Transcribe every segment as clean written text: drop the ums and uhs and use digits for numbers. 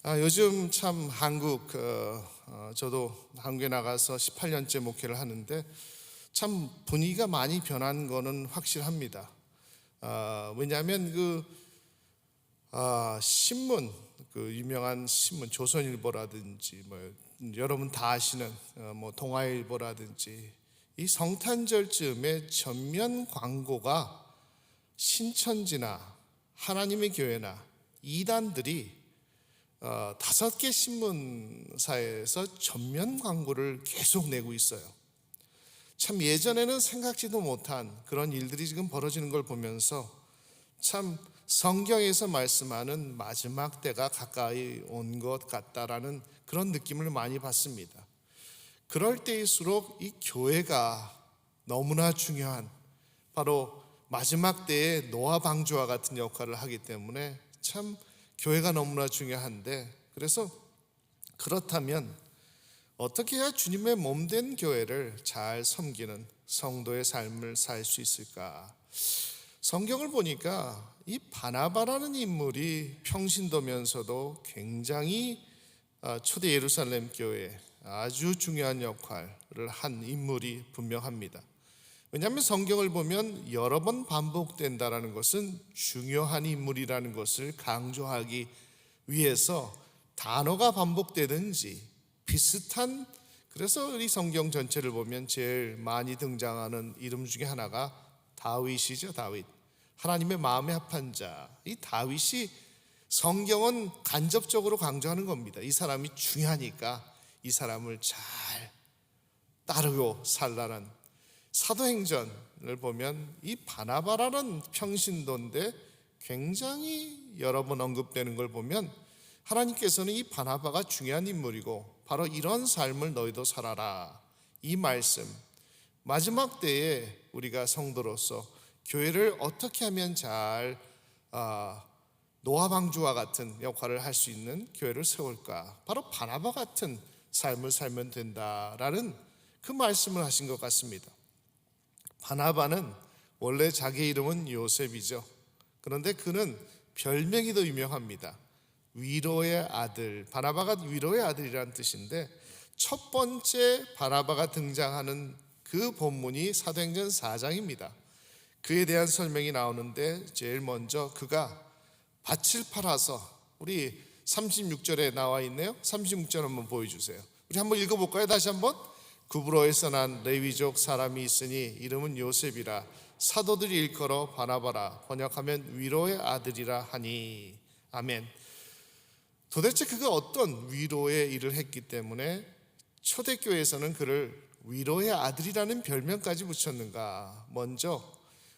요즘 참 저도 한국에 나가서 18년째 목회를 하는데 참 분위기가 많이 변한 거는 확실합니다. 왜냐하면 신문, 유명한 신문 조선일보라든지 여러분 다 아시는 동아일보라든지 이 성탄절쯤에 전면 광고가 신천지나 하나님의 교회나 이단들이 5개 신문사에서 전면 광고를 계속 내고 있어요. 참 예전에는 생각지도 못한 그런 일들이 지금 벌어지는 걸 보면서 참 성경에서 말씀하는 마지막 때가 가까이 온 것 같다라는 그런 느낌을 많이 받습니다. 그럴 때일수록 이 교회가 너무나 중요한, 바로 마지막 때의 노아 방주와 같은 역할을 하기 때문에 참 교회가 너무나 중요한데, 그래서 그렇다면 어떻게 해야 주님의 몸된 교회를 잘 섬기는 성도의 삶을 살 수 있을까? 성경을 보니까 이 바나바라는 인물이 평신도면서도 굉장히 초대 예루살렘 교회에 아주 중요한 역할을 한 인물이 분명합니다. 왜냐하면 성경을 보면 여러 번 반복된다는 것은 중요한 인물이라는 것을 강조하기 위해서 단어가 반복되든지 비슷한, 그래서 이 성경 전체를 보면 제일 많이 등장하는 이름 중에 하나가 다윗이죠. 다윗, 하나님의 마음에 합한 자. 이 다윗이 성경은 간접적으로 강조하는 겁니다. 이 사람이 중요하니까 이 사람을 잘 따르고 살라는. 사도행전을 보면 이 바나바라는 평신도인데 굉장히 여러 번 언급되는 걸 보면 하나님께서는 이 바나바가 중요한 인물이고 바로 이런 삶을 너희도 살아라, 이 말씀, 마지막 때에 우리가 성도로서 교회를 어떻게 하면 잘 노아 방주와 같은 역할을 할 수 있는 교회를 세울까, 바로 바나바 같은 삶을 살면 된다라는 그 말씀을 하신 것 같습니다. 바나바는 원래 자기 이름은 요셉이죠. 그런데 그는 별명이 더 유명합니다. 위로의 아들. 바나바가 위로의 아들이라는 뜻인데, 첫 번째 바나바가 등장하는 그 본문이 사도행전 4장입니다. 그에 대한 설명이 나오는데, 제일 먼저 그가 밭을 팔아서, 우리 36절에 나와 있네요. 36절 한번 보여주세요. 우리 한번 읽어볼까요? 다시 한번. 구브로에서 난 레위족 사람이 있으니 이름은 요셉이라, 사도들이 일컬어 바나바라, 번역하면 위로의 아들이라 하니. 아멘. 도대체 그가 어떤 위로의 일을 했기 때문에 초대교회에서는 그를 위로의 아들이라는 별명까지 붙였는가? 먼저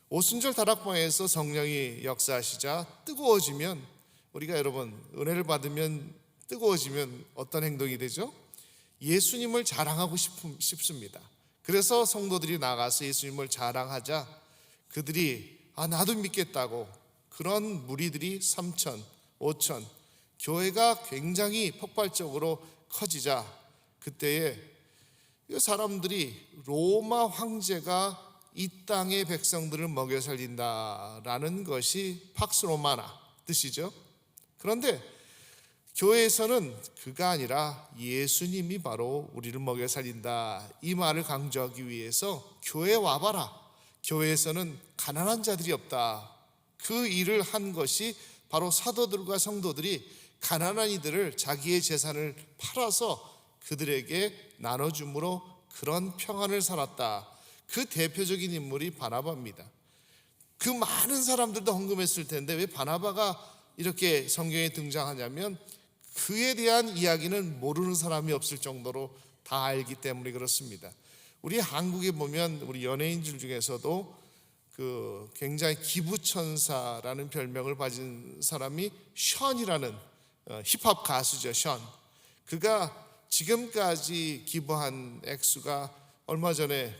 오순절 다락방에서 성령이 역사하시자 뜨거워지면, 우리가 여러분 은혜를 받으면 뜨거워지면 어떤 행동이 되죠? 예수님을 자랑하고 싶습니다. 그래서 성도들이 나가서 예수님을 자랑하자 그들이 나도 믿겠다고, 그런 무리들이 3천, 5천, 교회가 굉장히 폭발적으로 커지자 그때에 사람들이 로마 황제가 이 땅의 백성들을 먹여 살린다라는 것이 팍스 로마나 뜻이죠. 그런데 교회에서는 그가 아니라 예수님이 바로 우리를 먹여 살린다, 이 말을 강조하기 위해서 교회에 와봐라, 교회에서는 가난한 자들이 없다, 그 일을 한 것이 바로 사도들과 성도들이 가난한 이들을 자기의 재산을 팔아서 그들에게 나눠줌으로 그런 평안을 살았다. 그 대표적인 인물이 바나바입니다. 그 많은 사람들도 헌금했을 텐데 왜 바나바가 이렇게 성경에 등장하냐면, 그에 대한 이야기는 모르는 사람이 없을 정도로 다 알기 때문에 그렇습니다. 우리 한국에 보면 우리 연예인들 중에서도 굉장히 기부천사라는 별명을 가진 사람이 션이라는 힙합 가수죠. 션. 그가 지금까지 기부한 액수가 얼마 전에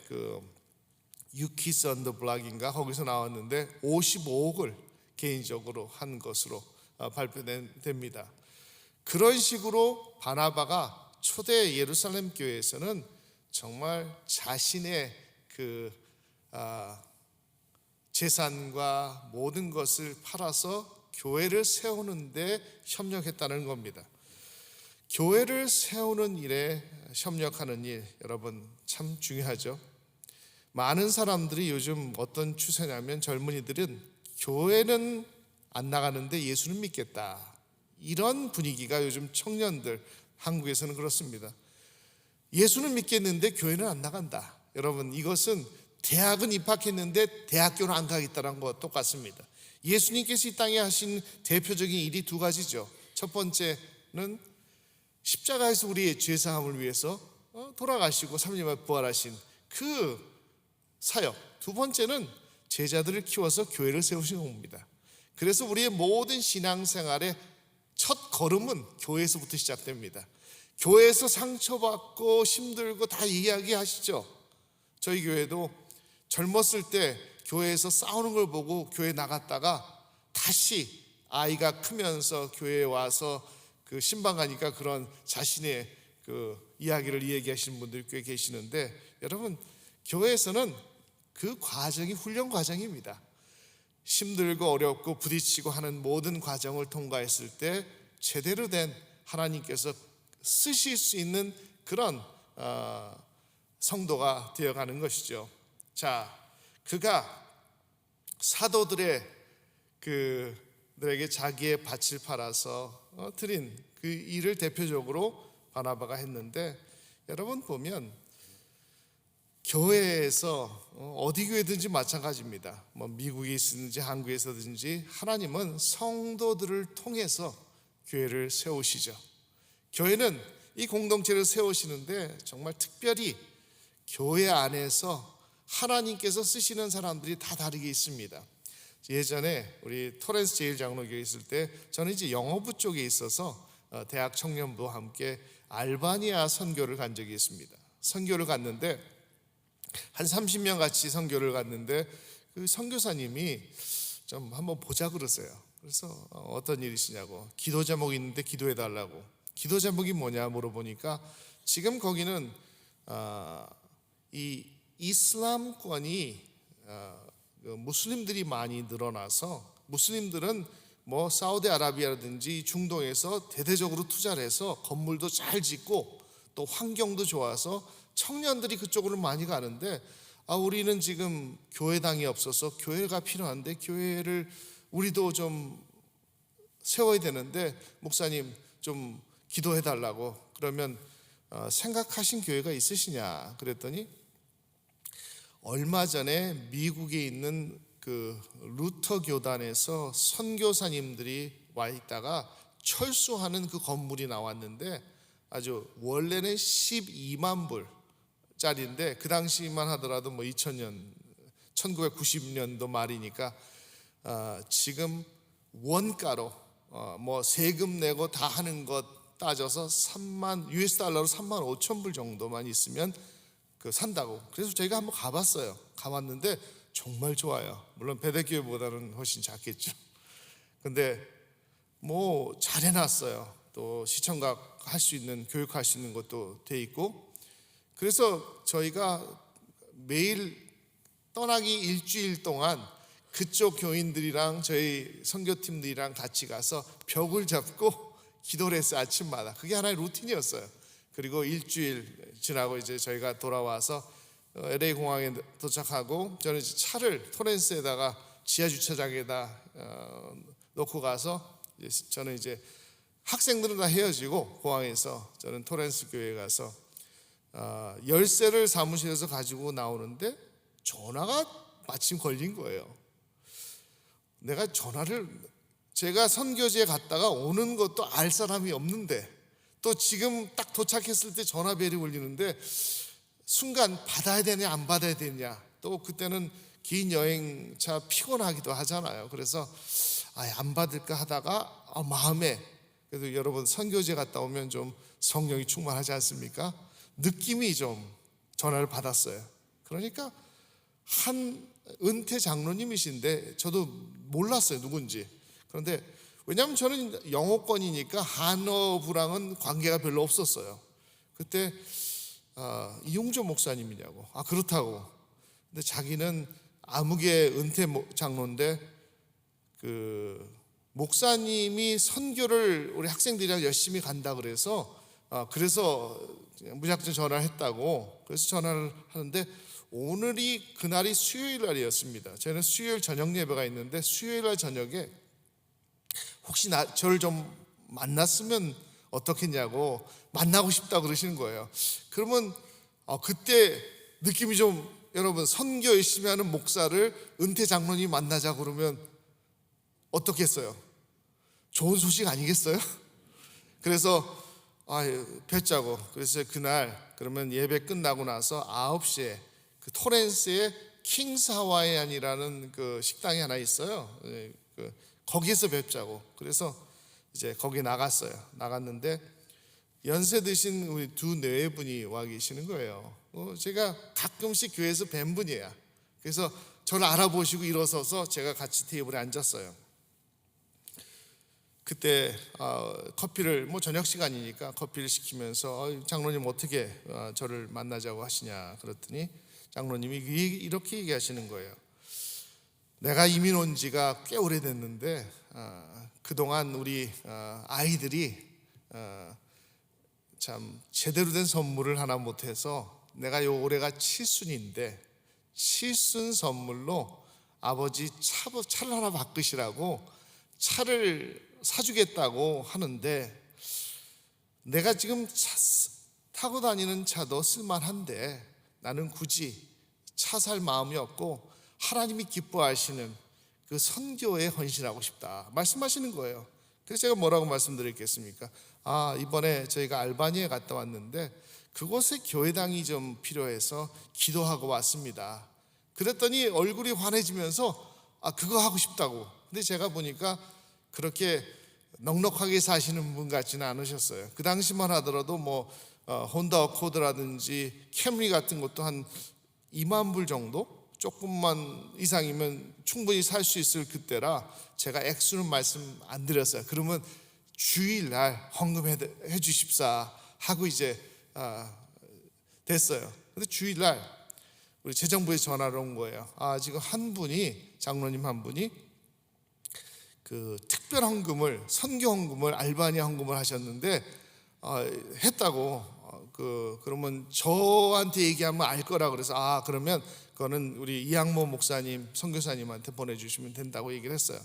유키스 언더 블락인가 거기서 나왔는데 55억을 개인적으로 한 것으로 발표됩니다. 그런 식으로 바나바가 초대 예루살렘 교회에서는 정말 자신의 재산과 모든 것을 팔아서 교회를 세우는데 협력했다는 겁니다. 교회를 세우는 일에 협력하는 일, 여러분 참 중요하죠. 많은 사람들이 요즘 어떤 추세냐면 젊은이들은 교회는 안 나가는데 예수는 믿겠다, 이런 분위기가 요즘 청년들, 한국에서는 그렇습니다. 예수는 믿겠는데 교회는 안 나간다. 여러분, 이것은 대학은 입학했는데 대학교는 안 가겠다는 것과 똑같습니다. 예수님께서 이 땅에 하신 대표적인 일이 두 가지죠. 첫 번째는 십자가에서 우리의 죄사함을 위해서 돌아가시고 3일 만에 부활하신 그 사역. 두 번째는 제자들을 키워서 교회를 세우신 겁니다. 그래서 우리의 모든 신앙생활의 첫 걸음은 교회에서부터 시작됩니다. 교회에서 상처받고 힘들고 다 이야기하시죠. 저희 교회도 젊었을 때 교회에서 싸우는 걸 보고 교회 나갔다가 다시 아이가 크면서 교회에 와서 그 신방 가니까 그런 자신의 그 이야기를 이야기하시는 분들이 꽤 계시는데, 여러분 교회에서는 그 과정이 훈련 과정입니다. 힘들고 어렵고 부딪히고 하는 모든 과정을 통과했을 때 제대로 된 하나님께서 쓰실 수 있는 그런 성도가 되어가는 것이죠. 자, 그가 사도들의 그들에게 자기의 밭을 팔아서 드린 그 일을 대표적으로 바나바가 했는데, 여러분 보면 교회에서 어디 교회든지 마찬가지입니다. 뭐 미국에 있든지 한국에서든지 하나님은 성도들을 통해서 교회를 세우시죠. 교회는 이 공동체를 세우시는데 정말 특별히 교회 안에서 하나님께서 쓰시는 사람들이 다 다르게 있습니다. 예전에 우리 토렌스 제1장로교에 있을 때 저는 이제 영어부 쪽에 있어서 대학 청년부와 함께 알바니아 선교를 간 적이 있습니다. 선교를 갔는데 한 30명 같이 선교를 갔는데 그 선교사님이 좀 한번 보자 그러세요. 그래서 어떤 일이시냐고, 기도 제목이 있는데 기도해 달라고. 기도 제목이 뭐냐 물어보니까 지금 거기는 이 이슬람권이 무슬림들이 많이 늘어나서 무슬림들은 뭐 사우디아라비아라든지 중동에서 대대적으로 투자를 해서 건물도 잘 짓고 또 환경도 좋아서 청년들이 그쪽으로 많이 가는데, 우리는 지금 교회당이 없어서 교회가 필요한데 교회를 우리도 좀 세워야 되는데 목사님 좀 기도해 달라고. 그러면 생각하신 교회가 있으시냐 그랬더니 얼마 전에 미국에 있는 그 루터 교단에서 선교사님들이 와 있다가 철수하는 그 건물이 나왔는데, 아주 원래는 12만 불짜리인데 그 당시만 하더라도 뭐 2000년 1990년도 말이니까 지금 원가로 뭐 세금 내고 다 하는 것 따져서 US 달러로 3만 5천 불 정도만 있으면 그 산다고. 그래서 저희가 한번 가봤어요. 가봤는데 정말 좋아요. 물론 배대교회보다는 훨씬 작겠죠. 근데 뭐 잘 해놨어요. 또 시청각 할 수 있는, 교육할 수 있는 것도 돼 있고. 그래서 저희가 매일 떠나기 일주일 동안 그쪽 교인들이랑 저희 선교팀들이랑 같이 가서 벽을 잡고 기도를 했어요. 아침마다. 그게 하나의 루틴이었어요. 그리고 일주일 지나고 이제 저희가 돌아와서 LA 공항에 도착하고 저는 이제 차를 토렌스에다가 지하 주차장에다 놓고 가서 저는 이제 학생들은 다 헤어지고 공항에서 저는 토렌스 교회에 가서 열쇠를 사무실에서 가지고 나오는데 전화가 마침 걸린 거예요. 내가 제가 선교지에 갔다가 오는 것도 알 사람이 없는데 또 지금 딱 도착했을 때 전화벨이 울리는데 순간 받아야 되냐 안 받아야 되냐, 또 그때는 긴 여행차 피곤하기도 하잖아요. 그래서 안 받을까 하다가 마음에, 그래도 여러분 선교지에 갔다 오면 좀 성령이 충만하지 않습니까? 느낌이 좀 전화를 받았어요. 그러니까 한 은퇴 장로님이신데 저도 몰랐어요 누군지. 그런데 왜냐하면 저는 영어권이니까 한어부랑은 관계가 별로 없었어요. 그때 이용조 목사님이냐고. 그렇다고. 근데 자기는 아무개 은퇴 장로인데 그 목사님이 선교를 우리 학생들이랑 열심히 간다 그래서 그래서 무작정 전화를 했다고. 그래서 전화를 하는데 오늘이 그날이 수요일 날이었습니다. 저는 수요일 저녁 예배가 있는데 수요일 날 저녁에 혹시 저를 좀 만났으면 어떻겠냐고, 만나고 싶다 그러시는 거예요. 그러면 그때 느낌이 좀, 여러분, 선교 열심히 하는 목사를 은퇴 장로님이 만나자 그러면 어떻겠어요? 좋은 소식 아니겠어요? 그래서 뵙자고. 그래서 그날 그러면 예배 끝나고 나서 9시에 그 토렌스의 킹스 하와이안이라는 그 식당이 하나 있어요. 거기에서 뵙자고. 그래서 이제 거기 나갔어요. 나갔는데 연세 드신 우리 두 내외분이 와 계시는 거예요. 제가 가끔씩 교회에서 뵌 분이에요. 그래서 저를 알아보시고 일어서서 제가 같이 테이블에 앉았어요. 그때 커피를, 저녁 시간이니까 커피를 시키면서 장로님 어떻게 저를 만나자고 하시냐 그랬더니 장로님이 이렇게 얘기하시는 거예요. 내가 이민 온 지가 꽤 오래됐는데 그동안 우리 아이들이 참 제대로 된 선물을 하나 못해서 내가 올해가 칠순인데 칠순 선물로 아버지 차를 하나 바꾸시라고 차를 사주겠다고 하는데 내가 지금 타고 다니는 차도 쓸만한데 나는 굳이 차 살 마음이 없고 하나님이 기뻐하시는 그 선교에 헌신하고 싶다 말씀하시는 거예요. 그래서 제가 뭐라고 말씀드렸겠습니까? 이번에 저희가 알바니에 갔다 왔는데 그곳에 교회당이 좀 필요해서 기도하고 왔습니다. 그랬더니 얼굴이 환해지면서 그거 하고 싶다고. 근데 제가 보니까 그렇게 넉넉하게 사시는 분 같지는 않으셨어요. 그 당시만 하더라도 혼다 어코드라든지 캠리 같은 것도 한 2만 불 정도? 조금만 이상이면 충분히 살 수 있을 그때라 제가 액수는 말씀 안 드렸어요. 그러면 주일날 헌금해 주십사 하고 이제 됐어요. 근데 주일날 우리 재정부에 전화를 온 거예요. 지금 한 분이, 장로님 한 분이 그 특별 헌금을, 선교 헌금을, 알바니아 헌금을 하셨는데 했다고. 그러면 저한테 얘기하면 알 거라 그래서 그러면 그거는 우리 이양모 목사님, 선교사님한테 보내주시면 된다고 얘기를 했어요.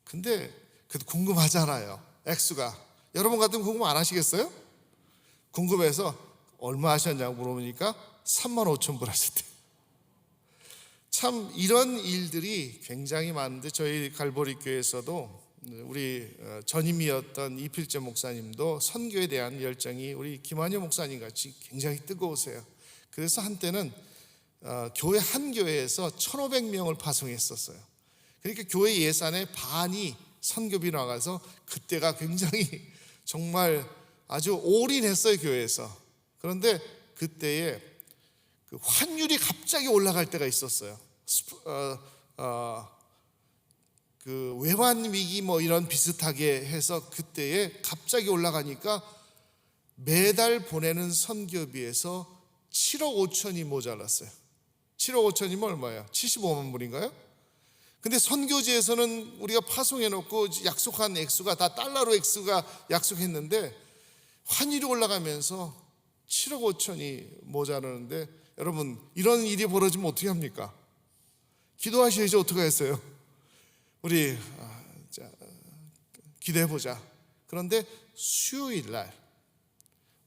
근데 그래도 궁금하잖아요. 액수가. 여러분 같으면 궁금 안 하시겠어요? 궁금해서 얼마 하셨냐고 물어보니까 3만 5천 불 하셨대요. 참 이런 일들이 굉장히 많은데 저희 갈보리 교회에서도 우리 전임이었던 이필재 목사님도 선교에 대한 열정이 우리 김한효 목사님 같이 굉장히 뜨거우세요. 그래서 한때는 교회 한 교회에서 1,500명을 파송했었어요. 그러니까 교회 예산의 반이 선교비 나가서 그때가 굉장히 정말 아주 올인했어요, 교회에서. 그런데 그때에 그 환율이 갑자기 올라갈 때가 있었어요. 그 외환 위기 이런 비슷하게 해서 그때에 갑자기 올라가니까 매달 보내는 선교비에서 7억 5천이 모자랐어요. 7억 5천이면 얼마예요? 75만 불인가요? 근데 선교지에서는 우리가 파송해 놓고 약속한 액수가 다 달러로 액수가 약속했는데 환율이 올라가면서 7억 5천이 모자라는데 여러분 이런 일이 벌어지면 어떻게 합니까? 기도하셔야지 어떻게 했어요? 우리 기도해보자. 그런데 수요일 날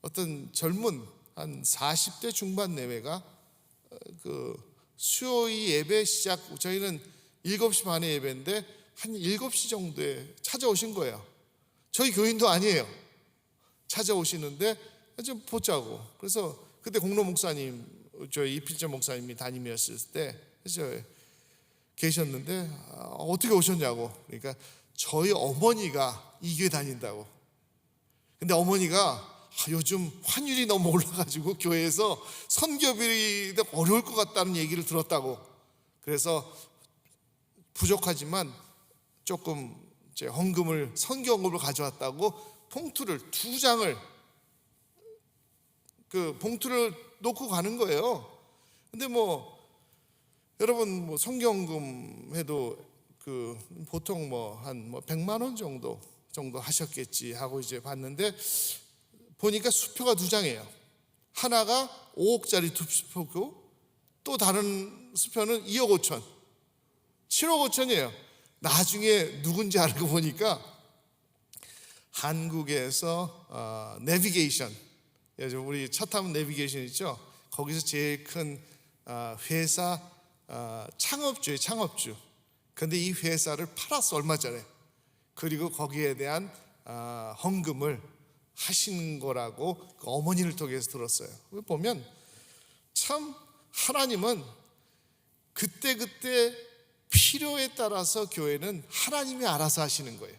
어떤 젊은 한 40대 중반 내외가 그 수요일 예배 시작, 저희는 7시 반에 예배인데 한 7시 정도에 찾아오신 거예요. 저희 교인도 아니에요. 찾아오시는데 좀 보자고. 그래서 그때 공로 목사님, 저희 이필재 목사님이 담임이었을 때 계셨는데 어떻게 오셨냐고. 그러니까 저희 어머니가 이 교회 다닌다고. 근데 어머니가 요즘 환율이 너무 올라가지고 교회에서 선교비가 어려울 것 같다는 얘기를 들었다고. 그래서 부족하지만 조금 이제 선교헌금을 가져왔다고 봉투를 2장을 그 봉투를 놓고 가는 거예요. 근데 여러분 선교헌금 해도 그 보통 한 100만 원 정도 하셨겠지 하고 이제 봤는데 보니까 수표가 두 장이에요. 하나가 5억짜리 수표고 또 다른 수표는 2억 5천, 7억 5천이에요. 나중에 누군지 알고 보니까 한국에서 내비게이션, 우리 차 타면 내비게이션 있죠? 거기서 제일 큰 회사 창업주예요, 창업주. 근데 이 회사를 팔았어, 얼마 전에. 그리고 거기에 대한 헌금을 하신 거라고 그 어머니를 통해서 들었어요. 보면 참 하나님은 그때그때 필요에 따라서 교회는 하나님이 알아서 하시는 거예요.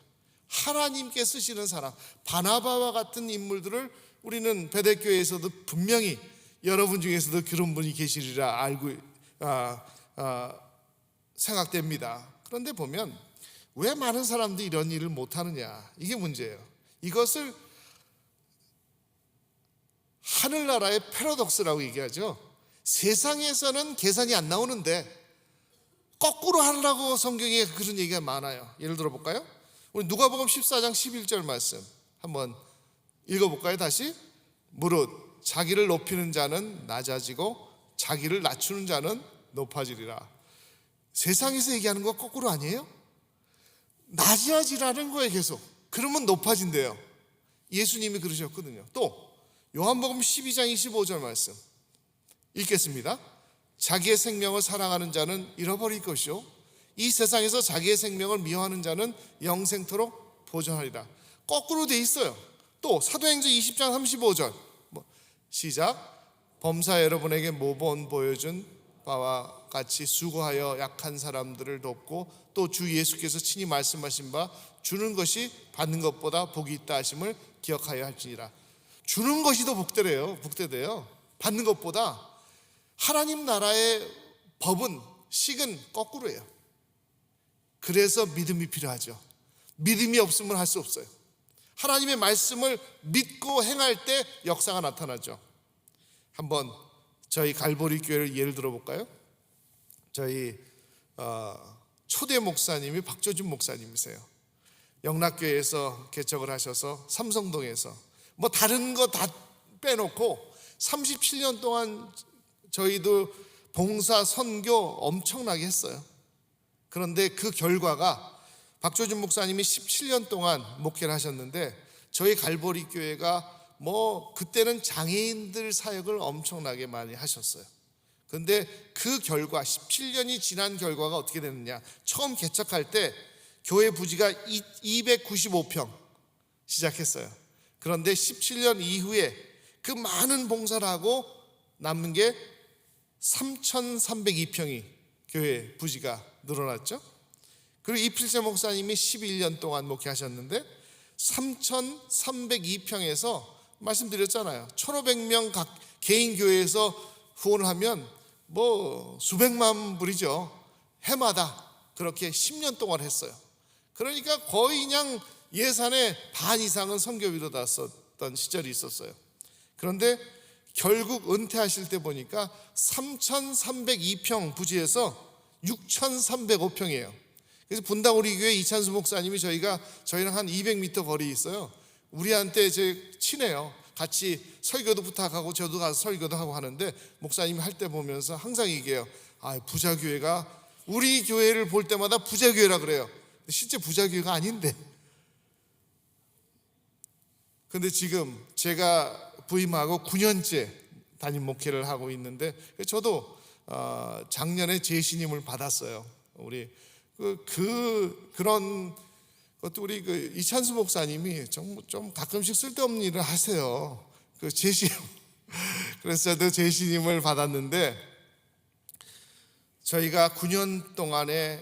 하나님께 쓰시는 사람, 바나바와 같은 인물들을 우리는 베델교회에서도 분명히 여러분 중에서도 그런 분이 계시리라 알고 생각됩니다. 그런데 보면 왜 많은 사람들이 이런 일을 못하느냐, 이게 문제예요. 이것을 하늘나라의 패러독스라고 얘기하죠. 세상에서는 계산이 안 나오는데 거꾸로 하려고 성경에 그런 얘기가 많아요. 예를 들어 볼까요? 우리 누가복음 14장 11절 말씀 한번 읽어볼까요? 다시. 무릇 자기를 높이는 자는 낮아지고 자기를 낮추는 자는 높아지리라. 세상에서 얘기하는 거 거꾸로 아니에요? 낮아지라는 거예요, 계속. 그러면 높아진대요. 예수님이 그러셨거든요. 또 요한복음 12장 25절 말씀 읽겠습니다. 자기의 생명을 사랑하는 자는 잃어버릴 것이요 이 세상에서 자기의 생명을 미워하는 자는 영생토록 보존하리라. 거꾸로 돼 있어요. 또 사도행전 20장 35절 시작. 범사 여러분에게 모범 보여준 바와 같이 수고하여 약한 사람들을 돕고 또 주 예수께서 친히 말씀하신 바 주는 것이 받는 것보다 복이 있다 하심을 기억하여 할지니라. 주는 것이 더 복되대요. 받는 것보다. 하나님 나라의 법은 식은 거꾸로예요. 그래서 믿음이 필요하죠. 믿음이 없으면 할 수 없어요. 하나님의 말씀을 믿고 행할 때 역사가 나타나죠. 한번 저희 갈보리 교회를 예를 들어볼까요? 저희 초대 목사님이 박조준 목사님이세요. 영락교회에서 개척을 하셔서 삼성동에서 뭐 다른 거 다 빼놓고 37년 동안 저희도 봉사 선교 엄청나게 했어요. 그런데 그 결과가 박조준 목사님이 17년 동안 목회를 하셨는데 저희 갈보리 교회가 뭐 그때는 장애인들 사역을 엄청나게 많이 하셨어요. 그런데 그 결과 17년이 지난 결과가 어떻게 됐느냐. 처음 개척할 때 교회 부지가 295평 시작했어요. 그런데 17년 이후에 그 많은 봉사를 하고 남는 게 3,302평이 교회 부지가 늘어났죠. 그리고 이필재 목사님이 11년 동안 목회하셨는데 3,302평에서 말씀드렸잖아요. 1,500명 각 개인 교회에서 후원을 하면 뭐 수백만 불이죠. 해마다 그렇게 10년 동안 했어요. 그러니까 거의 그냥 예산의 반 이상은 선교비로 다 썼던 시절이 있었어요. 그런데 결국 은퇴하실 때 보니까 3,302평 부지에서 6,305평이에요. 그래서 분당 우리 교회 이찬수 목사님이 저희랑 한 200m 거리에 있어요. 우리한테 제 친해요. 같이 설교도 부탁하고 저도 가서 설교도 하고 하는데 목사님이 할 때 보면서 항상 얘기해요. 부자교회가 우리 교회를 볼 때마다 부자교회라 그래요. 실제 부자교회가 아닌데. 근데 지금 제가 부임하고 9년째 담임 목회를 하고 있는데 저도 작년에 제신임을 받았어요. 우리 그런 것도 우리 이찬수 목사님이 좀 가끔씩 쓸데없는 일을 하세요. 그 제신 그래서 저도 제신임을 받았는데 저희가 9년 동안에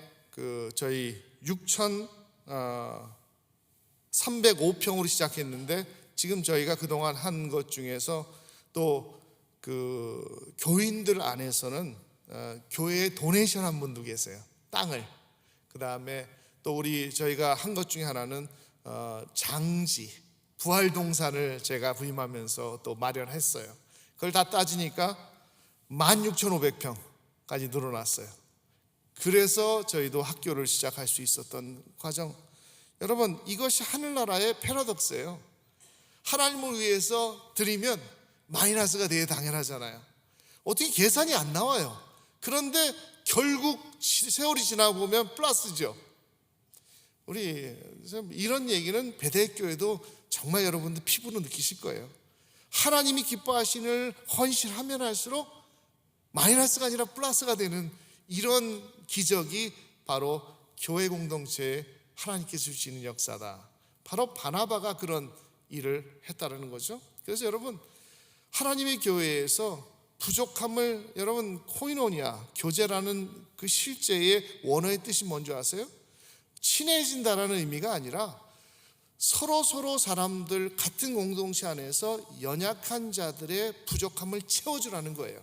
저희 6,305평으로 시작했는데 지금 저희가 그동안 한 것 중에서 또 교인들 안에서는 교회에 도네이션 한 분도 계세요. 땅을. 그 다음에 또 저희가 한 것 중에 하나는 장지 부활동산을 제가 부임하면서 또 마련했어요. 그걸 다 따지니까 16,500평까지 늘어났어요. 그래서 저희도 학교를 시작할 수 있었던 과정. 여러분, 이것이 하늘나라의 패러독스예요. 하나님을 위해서 드리면 마이너스가 되게 당연하잖아요. 어떻게 계산이 안 나와요. 그런데 결국 세월이 지나고 보면 플러스죠. 우리 이런 얘기는 베델교회도 정말 여러분들 피부로 느끼실 거예요. 하나님이 기뻐하시는 헌신하면 할수록 마이너스가 아니라 플러스가 되는 이런 기적이 바로 교회 공동체에 하나님께서 주시는 역사다. 바로 바나바가 그런 일을 했다는 거죠. 그래서 여러분, 하나님의 교회에서 부족함을, 여러분, 코이노니아, 교제라는 그 실제의 원어의 뜻이 뭔지 아세요? 친해진다라는 의미가 아니라 서로 사람들 같은 공동체 안에서 연약한 자들의 부족함을 채워주라는 거예요.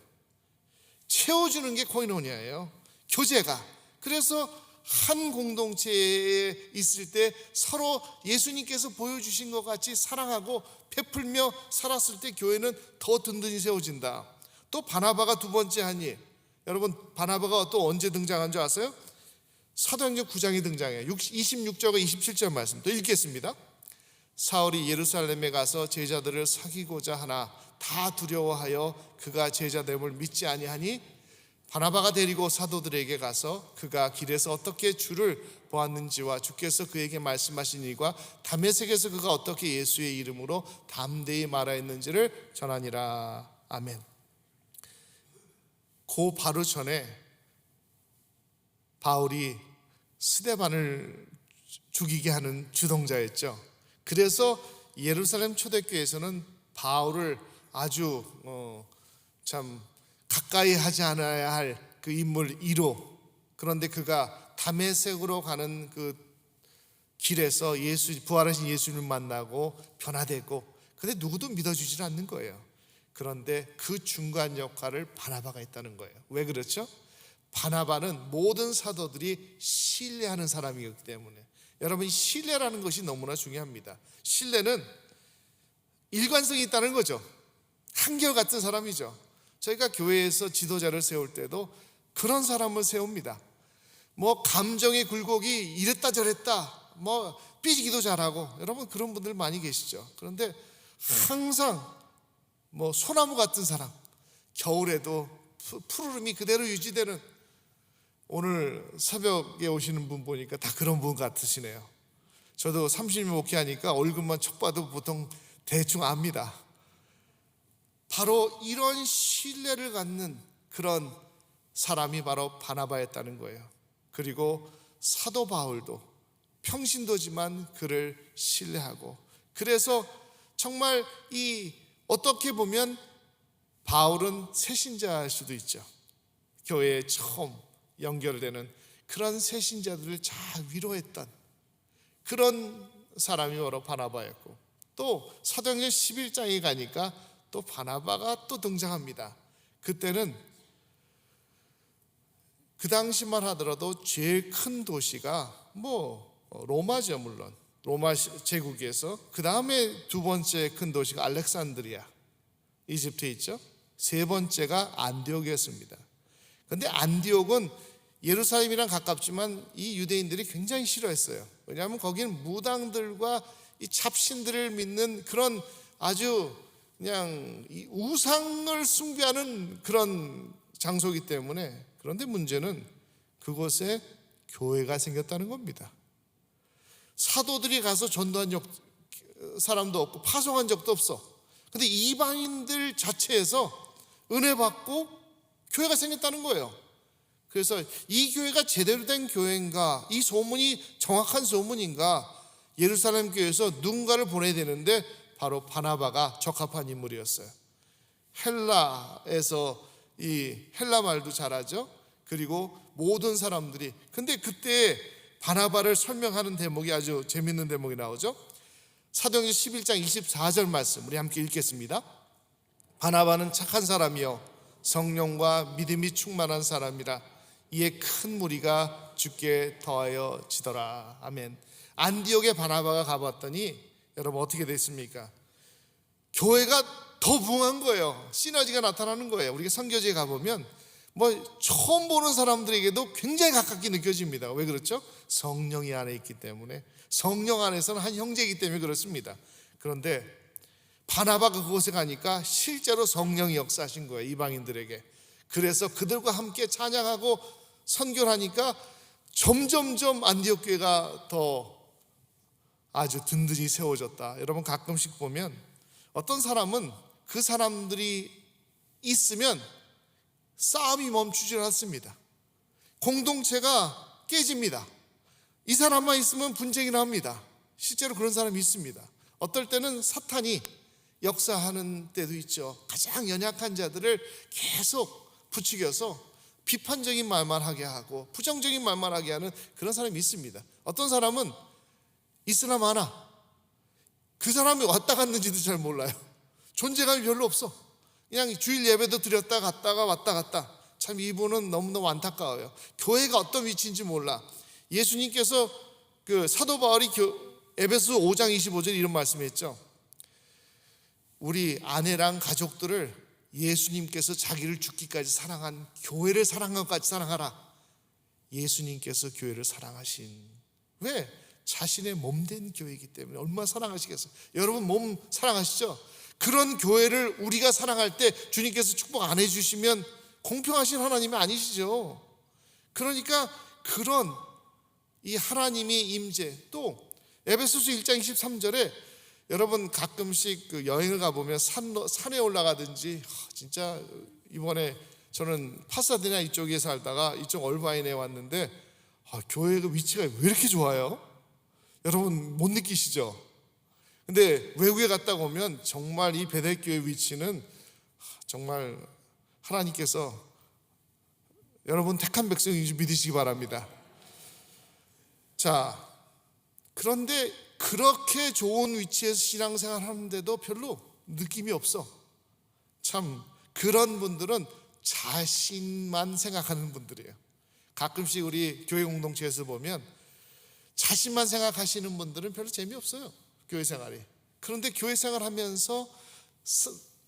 채워주는 게 코이노니아예요. 교제가. 그래서 한 공동체에 있을 때 서로 예수님께서 보여주신 것 같이 사랑하고 베풀며 살았을 때 교회는 더 든든히 세워진다. 또 바나바가 두 번째 한 일. 여러분, 바나바가 또 언제 등장한 줄 아세요? 사도행전 9장에 등장해요. 26절과 27절 말씀 또 읽겠습니다. 사울이 예루살렘에 가서 제자들을 사귀고자 하나 다 두려워하여 그가 제자됨을 믿지 아니하니 바나바가 데리고 사도들에게 가서 그가 길에서 어떻게 주를 보았는지와 주께서 그에게 말씀하신 일과 다메섹에서 그가 어떻게 예수의 이름으로 담대히 말하였는지를 전하니라. 아멘. 그 바로 전에 바울이 스데반을 죽이게 하는 주동자였죠. 그래서 예루살렘 초대교회에서는 바울을 아주 참 가까이 하지 않아야 할 그 인물 1호, 그런데 그가 다메섹으로 가는 그 길에서 부활하신 예수님을 만나고 변화되고, 근데 누구도 믿어주질 않는 거예요. 그런데 그 중간 역할을 바나바가 했다는 거예요. 왜 그렇죠? 바나바는 모든 사도들이 신뢰하는 사람이기 때문에. 여러분, 신뢰라는 것이 너무나 중요합니다. 신뢰는 일관성이 있다는 거죠. 한결같은 사람이죠. 저희가 교회에서 지도자를 세울 때도 그런 사람을 세웁니다. 뭐 감정의 굴곡이 이랬다 저랬다, 뭐 삐지기도 잘하고, 여러분 그런 분들 많이 계시죠. 그런데 항상 뭐 소나무 같은 사람, 겨울에도 푸르름이 그대로 유지되는, 오늘 새벽에 오시는 분 보니까 다 그런 분 같으시네요. 저도 30년 목회하니까 얼굴만 척 봐도 보통 대충 압니다. 바로 이런 신뢰를 갖는 그런 사람이 바로 바나바였다는 거예요. 그리고 사도 바울도 평신도지만 그를 신뢰하고, 그래서 정말 어떻게 보면 바울은 새신자일 수도 있죠. 교회에 처음 연결되는 그런 새신자들을 잘 위로했던 그런 사람이 바로 바나바였고, 또 사도행전 11장에 가니까 또 바나바가 또 등장합니다. 그때는 그 당시만 하더라도 제일 큰 도시가 로마죠. 물론 로마 제국에서 그 다음에 두 번째 큰 도시가 알렉산드리아, 이집트에 있죠. 세 번째가 안디옥이었습니다. 그런데 안디옥은 예루살렘이랑 가깝지만 이 유대인들이 굉장히 싫어했어요. 왜냐하면 거기는 무당들과 이 잡신들을 믿는 그런 아주 그냥 이 우상을 숭배하는 그런 장소이기 때문에. 그런데 문제는 그곳에 교회가 생겼다는 겁니다. 사도들이 가서 전도한 사람도 없고 파송한 적도 없어. 근데 이방인들 자체에서 은혜 받고 교회가 생겼다는 거예요. 그래서 이 교회가 제대로 된 교회인가, 이 소문이 정확한 소문인가, 예루살렘 교회에서 누군가를 보내야 되는데 바로 바나바가 적합한 인물이었어요. 헬라에서 이 헬라 말도 잘하죠. 그리고 모든 사람들이, 근데 그때 바나바를 설명하는 대목이 아주 재밌는 대목이 나오죠. 사도행전 11장 24절 말씀 우리 함께 읽겠습니다. 바나바는 착한 사람이요 성령과 믿음이 충만한 사람이라 이에 큰 무리가 주께 더하여 지더라. 아멘. 안디옥에 바나바가 가봤더니 여러분 어떻게 됐습니까? 교회가 더 부흥한 거예요. 시너지가 나타나는 거예요. 우리가 선교지에 가보면 처음 보는 사람들에게도 굉장히 가깝게 느껴집니다. 왜 그렇죠? 성령이 안에 있기 때문에, 성령 안에서는 한 형제이기 때문에 그렇습니다. 그런데 바나바가 그곳에 가니까 실제로 성령이 역사하신 거예요, 이방인들에게. 그래서 그들과 함께 찬양하고 선교를 하니까 점점점 안디옥 교회가 더 아주 든든히 세워졌다. 여러분, 가끔씩 보면 어떤 사람은 그 사람들이 있으면 싸움이 멈추지 않습니다. 공동체가 깨집니다. 이 사람만 있으면 분쟁이 납니다. 실제로 그런 사람이 있습니다. 어떨 때는 사탄이 역사하는 때도 있죠. 가장 연약한 자들을 계속 부추겨서 비판적인 말만 하게 하고 부정적인 말만 하게 하는 그런 사람이 있습니다. 어떤 사람은 있으나 마나 그 사람이 왔다 갔는지도 잘 몰라요. 존재감이 별로 없어. 그냥 주일 예배도 드렸다 갔다가 왔다 갔다. 참 이분은 너무너무 안타까워요. 교회가 어떤 위치인지 몰라. 예수님께서 그 사도 바울이 에베소 5장 25절 이런 말씀했죠. 우리 아내랑 가족들을 예수님께서 자기를 죽기까지 사랑한 교회를 사랑한 것까지 사랑하라. 예수님께서 교회를 사랑하신, 왜? 자신의 몸된 교회이기 때문에. 얼마나 사랑하시겠어요. 여러분 몸 사랑하시죠? 그런 교회를 우리가 사랑할 때 주님께서 축복 안 해주시면 공평하신 하나님이 아니시죠. 그러니까 그런 이 하나님의 임재, 또 에베소서 1장 23절에 여러분 가끔씩 그 여행을 가보면 산에 올라가든지, 진짜 이번에 저는 파사디나 이쪽에 살다가 이쪽 얼바인에 왔는데 교회가 위치가 왜 이렇게 좋아요? 여러분 못 느끼시죠? 근데 외국에 갔다 오면 정말 이 베델교회 위치는 정말 하나님께서 여러분 택한 백성인지 믿으시기 바랍니다. 자, 그런데 그렇게 좋은 위치에서 신앙생활 하는데도 별로 느낌이 없어. 참 그런 분들은 자신만 생각하는 분들이에요. 가끔씩 우리 교회 공동체에서 보면 자신만 생각하시는 분들은 별로 재미없어요, 교회 생활이. 그런데 교회 생활하면서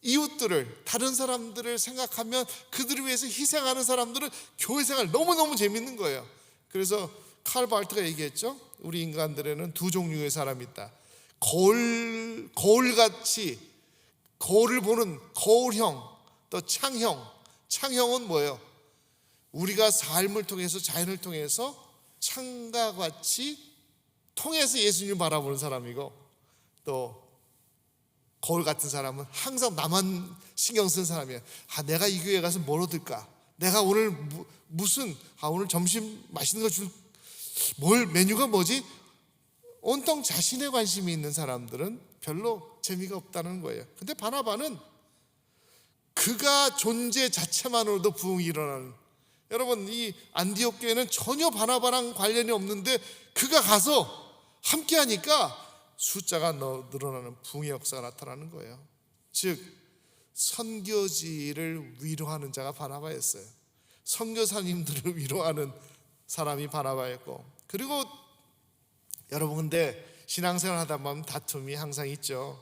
이웃들을, 다른 사람들을 생각하면 그들을 위해서 희생하는 사람들은 교회 생활 너무너무 재밌는 거예요. 그래서 칼 바르트가 얘기했죠. 우리 인간들에는 두 종류의 사람이 있다. 거울같이, 거울을 보는 거울형, 또 창형. 창형은 뭐예요? 우리가 삶을 통해서, 자연을 통해서 창과 같이 통해서 예수님을 바라보는 사람이고, 또 거울 같은 사람은 항상 나만 신경 쓰는 사람이에요. 내가 이 교회 가서 뭘 얻을까? 내가 오늘 오늘 점심 맛있는 거 메뉴가 뭐지? 온통 자신의 관심이 있는 사람들은 별로 재미가 없다는 거예요. 근데 바나바는 그가 존재 자체만으로도 부흥이 일어나는, 여러분 이 안디옥 교회는 전혀 바나바랑 관련이 없는데 그가 가서 함께 하니까 숫자가 늘어나는 부흥의 역사가 나타나는 거예요. 즉 선교지를 위로하는 자가 바나바였어요. 선교사님들을 위로하는 사람이 바나바였고, 그리고 여러분 근데 신앙생활 하다 보면 다툼이 항상 있죠.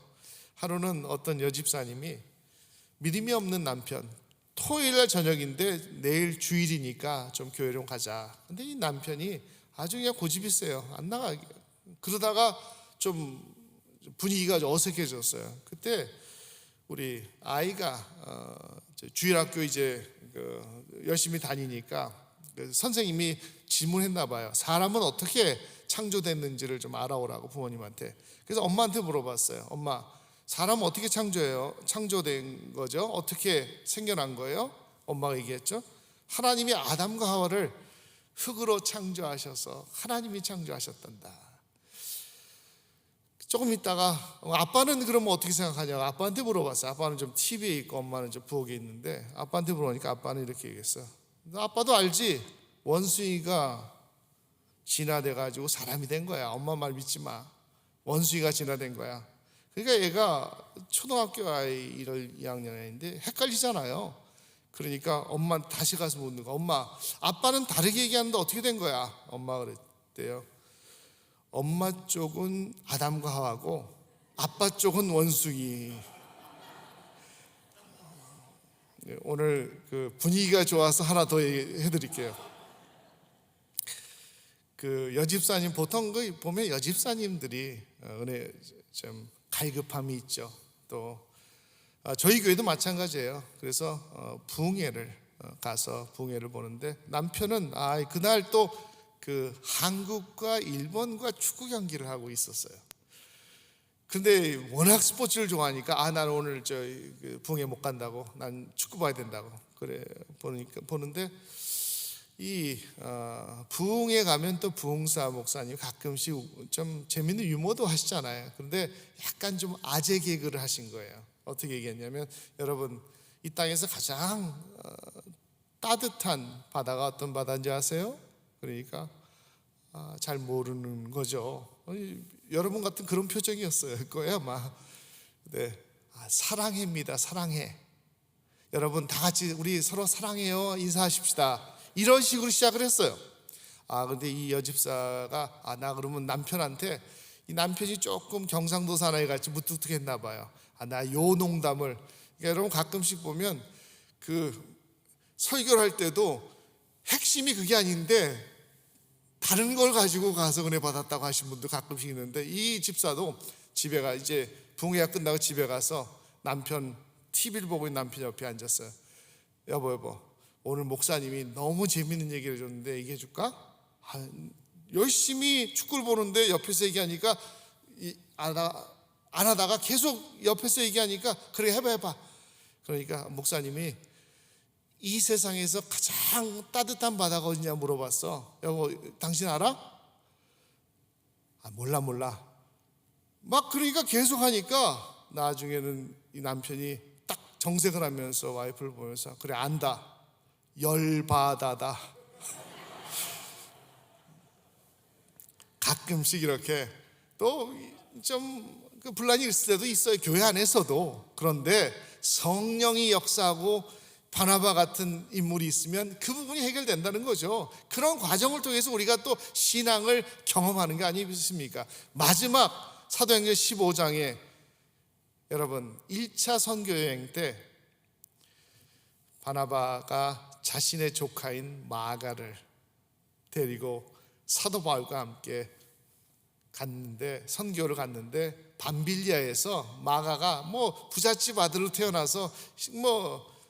하루는 어떤 여집사님이 믿음이 없는 남편, 토요일날 저녁인데 내일 주일이니까 좀 교회 좀 가자. 근데 이 남편이 아주 그냥 고집이 세요. 안 나가게. 그러다가 좀 분위기가 어색해졌어요. 그때 우리 아이가 주일학교 이제 열심히 다니니까 선생님이 질문했나 봐요. 사람은 어떻게 창조됐는지를 좀 알아오라고 부모님한테. 그래서 엄마한테 물어봤어요. 엄마, 사람은 어떻게 창조된 거죠? 어떻게 생겨난 거예요? 엄마가 얘기했죠. 하나님이 아담과 하와를 흙으로 창조하셔서 하나님이 창조하셨단다. 조금 있다가 아빠는 그러면 어떻게 생각하냐고 아빠한테 물어봤어요. 아빠는 좀 TV에 있고 엄마는 좀 부엌에 있는데 아빠한테 물어보니까 아빠는 이렇게 얘기했어요. 아빠도 알지? 원숭이가 진화돼가지고 사람이 된 거야. 엄마 말 믿지 마. 원숭이가 진화된 거야. 그러니까 얘가 초등학교 아이 1월 2학년인데 헷갈리잖아요. 그러니까 엄마 다시 가서 묻는 거. 엄마, 아빠는 다르게 얘기하는데 어떻게 된 거야? 엄마가 그랬대요. 엄마 쪽은 아담과 하와고 아빠 쪽은 원숭이. 오늘 그 분위기가 좋아서 하나 더 해드릴게요. 그 여집사님, 보통 그 보면 여집사님들이 은혜 좀 갈급함이 있죠. 또 저희 교회도 마찬가지예요. 그래서 부흥회를 가서 부흥회를 보는데 남편은 그날 또 그 한국과 일본과 축구 경기를 하고 있었어요. 근데 워낙 스포츠를 좋아하니까 난 오늘 그 부흥회 못 간다고, 난 축구 봐야 된다고 그래 보는데 이 부흥회 가면 또 부흥사 목사님 가끔씩 좀 재밌는 유머도 하시잖아요. 그런데 약간 좀 아재 개그를 하신 거예요. 어떻게 얘기했냐면, 여러분 이 땅에서 가장 따뜻한 바다가 어떤 바다인지 아세요? 그러니까 잘 모르는 거죠. 여러분 같은 그런 표정이었어요. 거야 아마. 네, 사랑해입니다. 사랑해. 여러분 다 같이 우리 서로 사랑해요. 인사하십시다. 이런 식으로 시작을 했어요. 근데 이 여집사가 나 그러면 남편한테, 이 남편이 조금 경상도 사나이 같이 무뚝뚝했나 봐요. 나 요 농담을. 그러니까 여러분 가끔씩 보면 그 설교를 할 때도 핵심이 그게 아닌데 다른 걸 가지고 가서 은혜 받았다고 하신 분도 가끔씩 있는데, 이 집사도 집에 이제 부흥회가 끝나고 집에 가서 남편 TV를 보고 있는 남편 옆에 앉았어요. 여보 오늘 목사님이 너무 재밌는 얘기를 해줬는데 얘기해 줄까? 열심히 축구를 보는데 옆에서 얘기하니까 안 하다가 계속 옆에서 얘기하니까 그래 해봐. 그러니까 목사님이 이 세상에서 가장 따뜻한 바다가 어디냐 물어봤어. 여보 당신 알아? 몰라. 막 그러니까 계속 하니까 나중에는 이 남편이 딱 정색을 하면서 와이프를 보면서, 그래 안다. 열바다다. 가끔씩 이렇게 또 좀 분란이 있을 때도 있어요, 교회 안에서도. 그런데 성령이 역사하고 바나바 같은 인물이 있으면 그 부분이 해결된다는 거죠. 그런 과정을 통해서 우리가 또 신앙을 경험하는 게 아니겠습니까? 마지막 사도행전 15장에 여러분 1차 선교여행 때 바나바가 자신의 조카인 마가를 데리고 사도 바울과 함께 선교를 갔는데, 밤빌리아에서 마가가 부잣집 아들로 태어나서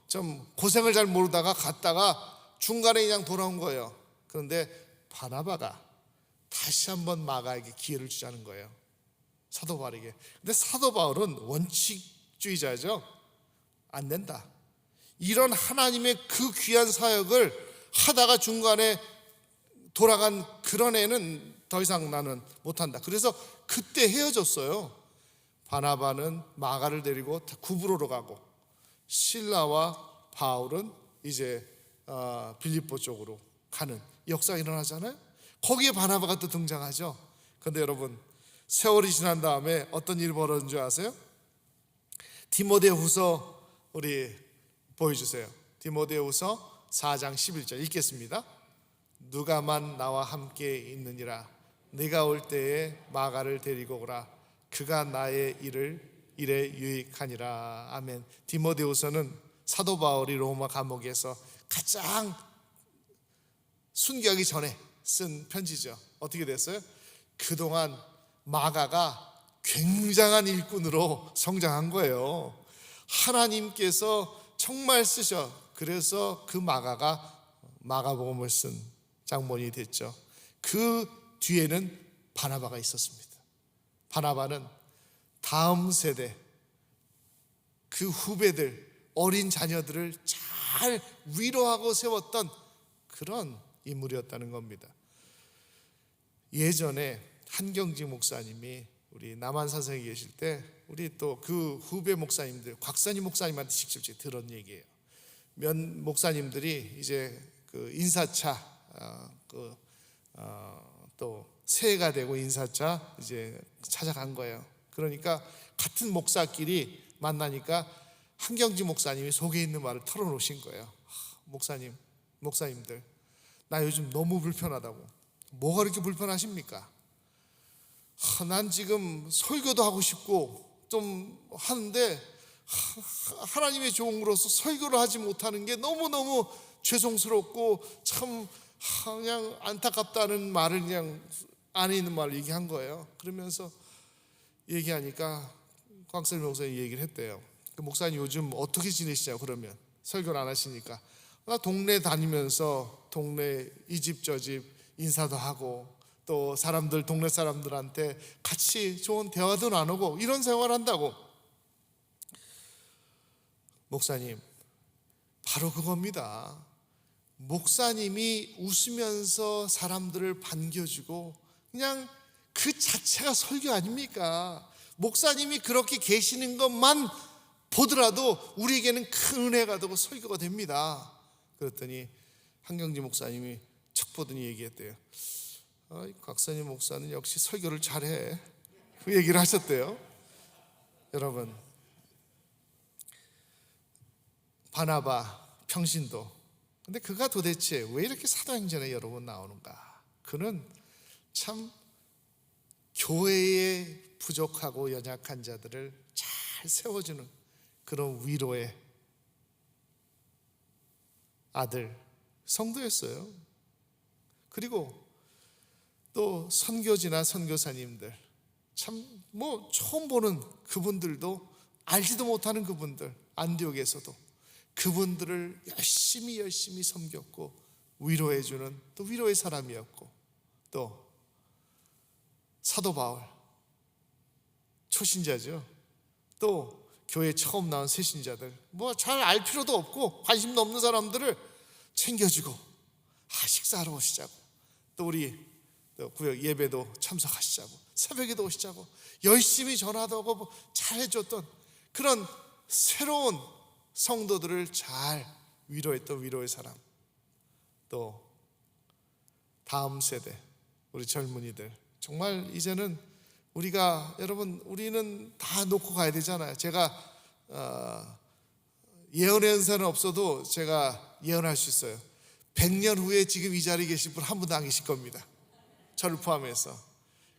좀 고생을 잘 모르다가 갔다가 중간에 그냥 돌아온 거예요. 그런데 바나바가 다시 한번 마가에게 기회를 주자는 거예요, 사도 바울에게. 근데 사도 바울은 원칙주의자죠. 안 된다. 이런 하나님의 그 귀한 사역을 하다가 중간에 돌아간 그런 애는 더 이상 나는 못한다. 그래서 그때 헤어졌어요. 바나바는 마가를 데리고 구브로로 가고, 실라와 바울은 이제 빌립보 쪽으로 가는 역사가 일어나잖아요. 거기에 바나바가 또 등장하죠. 그런데 여러분 세월이 지난 다음에 어떤 일이 벌어진 줄 아세요? 디모데후서 우리 보여주세요. 디모데후서 4장 11절 읽겠습니다. 누가만 나와 함께 있느니라. 네가 올 때에 마가를 데리고 오라. 그가 나의 일에 유익하니라. 아멘. 디모데후서는 사도 바울이 로마 감옥에서 가장 순교하기 전에 쓴 편지죠. 어떻게 됐어요? 그동안 마가가 굉장한 일꾼으로 성장한 거예요. 하나님께서 정말 쓰셔. 그래서 그 마가가 마가복음을 쓴 장본이 됐죠. 그 뒤에는 바나바가 있었습니다. 바나바는 다음 세대 그 후배들, 어린 자녀들을 잘 위로하고 세웠던 그런 인물이었다는 겁니다. 예전에 한경직 목사님이 우리 남한산성에 계실 때 우리 또 그 후배 목사님들, 곽선희 목사님한테 직접 들은 얘기예요. 몇 목사님들이 이제 그 인사차 또 새해가 되고 인사차 이제 찾아간 거예요. 그러니까 같은 목사끼리 만나니까 한경직 목사님이 속에 있는 말을 털어놓으신 거예요. 목사님들 나 요즘 너무 불편하다고. 뭐가 그렇게 불편하십니까? 난 지금 설교도 하고 싶고 좀 하는데 하나님의 종으로서 설교를 하지 못하는 게 너무너무 죄송스럽고 참 그냥 안타깝다는 말을 그냥 안에 있는 말을 얘기한 거예요. 그러면서 얘기하니까 곽선일 목사님 얘기를 했대요. 그 목사님 요즘 어떻게 지내시냐고. 그러면 설교를 안 하시니까 나 동네 다니면서 동네 이 집 저 집 인사도 하고 또 사람들 동네 사람들한테 같이 좋은 대화도 나누고 이런 생활한다고. 목사님, 바로 그겁니다. 목사님이 웃으면서 사람들을 반겨주고 그냥 그 자체가 설교 아닙니까? 목사님이 그렇게 계시는 것만 보더라도 우리에게는 큰 은혜가 되고 설교가 됩니다. 그랬더니 한경지 목사님이 척 보더니 얘기했대요. 곽선임 목사는 역시 설교를 잘해. 그 얘기를 하셨대요. 여러분, 바나바, 평신도. 근데 그가 도대체 왜 이렇게 사도행전에 여러 번 나오는가? 그는 참 교회에 부족하고 연약한 자들을 잘 세워주는 그런 위로의 아들, 성도였어요. 그리고 또 선교지나 선교사님들, 참 뭐 처음 보는 그분들도, 알지도 못하는 그분들, 안디옥에서도 그분들을 열심히 섬겼고 위로해주는 또 위로의 사람이었고, 또 사도 바울, 초신자죠. 또 교회 처음 나온 새신자들, 뭐 잘 알 필요도 없고 관심도 없는 사람들을 챙겨주고 식사하러 오시자고, 또 우리 또 구역 예배도 참석하시자고, 새벽에도 오시자고 열심히 전화도 하고 잘해줬던 그런 새로운 성도들을 잘 위로했던 위로의 사람. 또 다음 세대 우리 젊은이들, 정말 이제는 우리가, 여러분, 우리는 다 놓고 가야 되잖아요. 제가 예언의 은사는 없어도 제가 예언할 수 있어요. 100년 후에 지금 이 자리에 계실 분 한 분도 안 계실 겁니다. 저를 포함해서.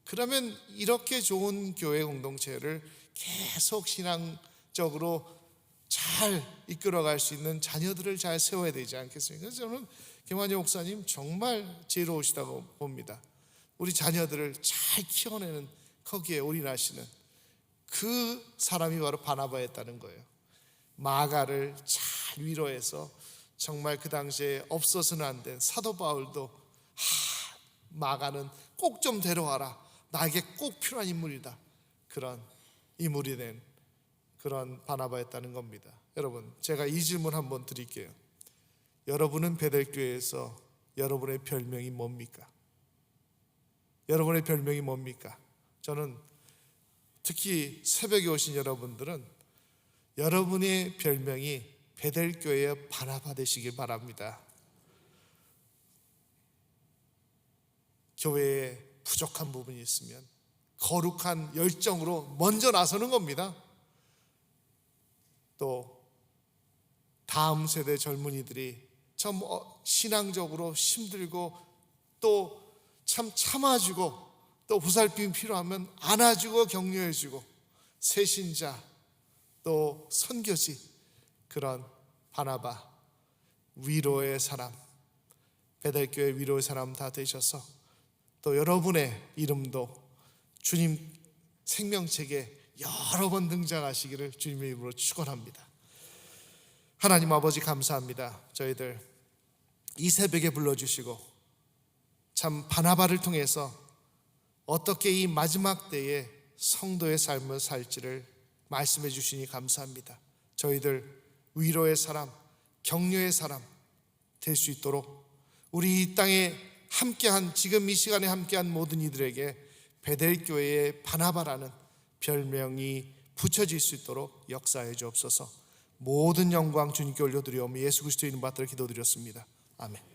그러면 이렇게 좋은 교회 공동체를 계속 신앙적으로 잘 이끌어갈 수 있는 자녀들을 잘 세워야 되지 않겠습니까? 그래서 저는 김환희 목사님 정말 지혜로우시다고 봅니다. 우리 자녀들을 잘 키워내는 거기에 올인하시는 그 사람이 바로 바나바였다는 거예요. 마가를 잘 위로해서 정말 그 당시에 없어서는 안 된 사도 바울도 마가는 꼭 좀 데려와라, 나에게 꼭 필요한 인물이다, 그런 인물이 된 그런 바나바였다는 겁니다. 여러분, 제가 이 질문 한번 드릴게요. 여러분은 베델교회에서 여러분의 별명이 뭡니까? 여러분의 별명이 뭡니까? 저는 특히 새벽에 오신 여러분들은 여러분의 별명이 베델교회의 바나바 되시길 바랍니다. 교회에 부족한 부분이 있으면 거룩한 열정으로 먼저 나서는 겁니다. 또 다음 세대 젊은이들이 참 신앙적으로 힘들고 또 참 참아주고 또 보살핌이 필요하면 안아주고 격려해주고, 새신자 또 선교지, 그런 바나바, 위로의 사람, 베델교회 위로의 사람 다 되셔서 또 여러분의 이름도 주님 생명책에 여러 번 등장하시기를 주님의 이름으로 축원합니다. 하나님 아버지, 감사합니다. 저희들 이 새벽에 불러주시고 참 바나바를 통해서 어떻게 이 마지막 때에 성도의 삶을 살지를 말씀해 주시니 감사합니다. 저희들 위로의 사람, 격려의 사람 될 수 있도록 우리 이 땅에 함께한, 지금 이 시간에 함께한 모든 이들에게 베델교회의 바나바라는 별명이 붙여질 수 있도록 역사해 주옵소서. 모든 영광 주님께 올려드리오며 예수 그리스도의 이름 받들어 기도드렸습니다. 아멘.